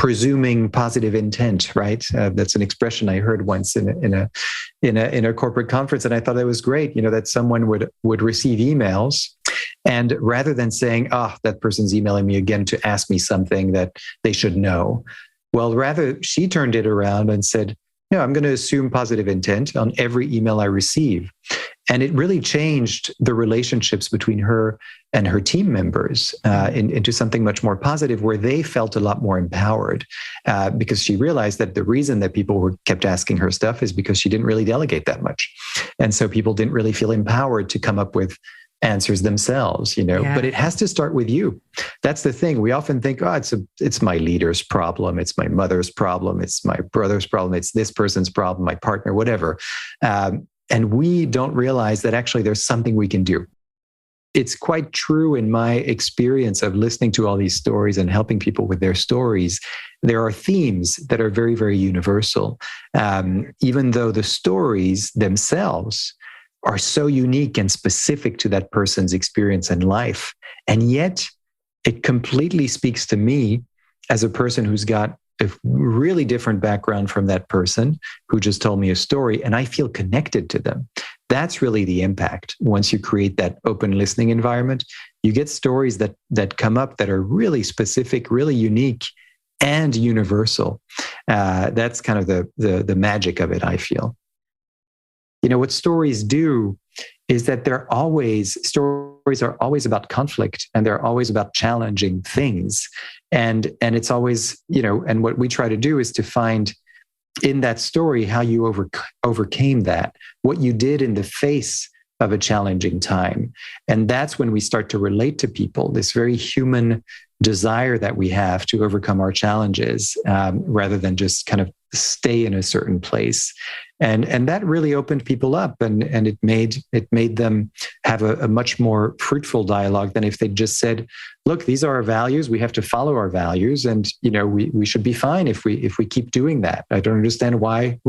presuming positive intent, right? That's an expression I heard once in a corporate conference, and I thought that was great. That someone would receive emails, and rather than saying, that person's emailing me again to ask me something that they should know, well, rather she turned it around and said, no, I'm going to assume positive intent on every email I receive. And it really changed the relationships between her and her team members into something much more positive, where they felt a lot more empowered because she realized that the reason that people kept asking her stuff is because she didn't really delegate that much. And so people didn't really feel empowered to come up with answers themselves, but it has to start with you. That's the thing. We often think, it's my leader's problem. It's my mother's problem. It's my brother's problem. It's this person's problem, my partner, whatever. And we don't realize that actually there's something we can do. It's quite true in my experience of listening to all these stories and helping people with their stories. There are themes that are very, very universal, even though the stories themselves are so unique and specific to that person's experience in life. And yet it completely speaks to me as a person who's got a really different background from that person who just told me a story, and I feel connected to them. That's really the impact. Once you create that open listening environment, you get stories that come up that are really specific, really unique, and universal. That's kind of the magic of it, I feel. What stories do is that stories are always about conflict, and they're always about challenging things. And it's always, and what we try to do is to find in that story how you overcame that, what you did in the face of a challenging time. And that's when we start to relate to people, this very human desire that we have to overcome our challenges, rather than just kind of stay in a certain place. And that really opened people up, and it made them have a much more fruitful dialogue than if they just said, look, these are our values, we have to follow our values, and we should be fine if we keep doing that. I don't understand why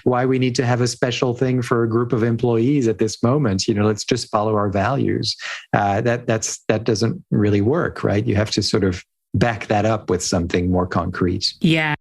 we need to have a special thing for a group of employees at this moment. Let's just follow our values. That doesn't really work, right? You have to sort of back that up with something more concrete. Yeah.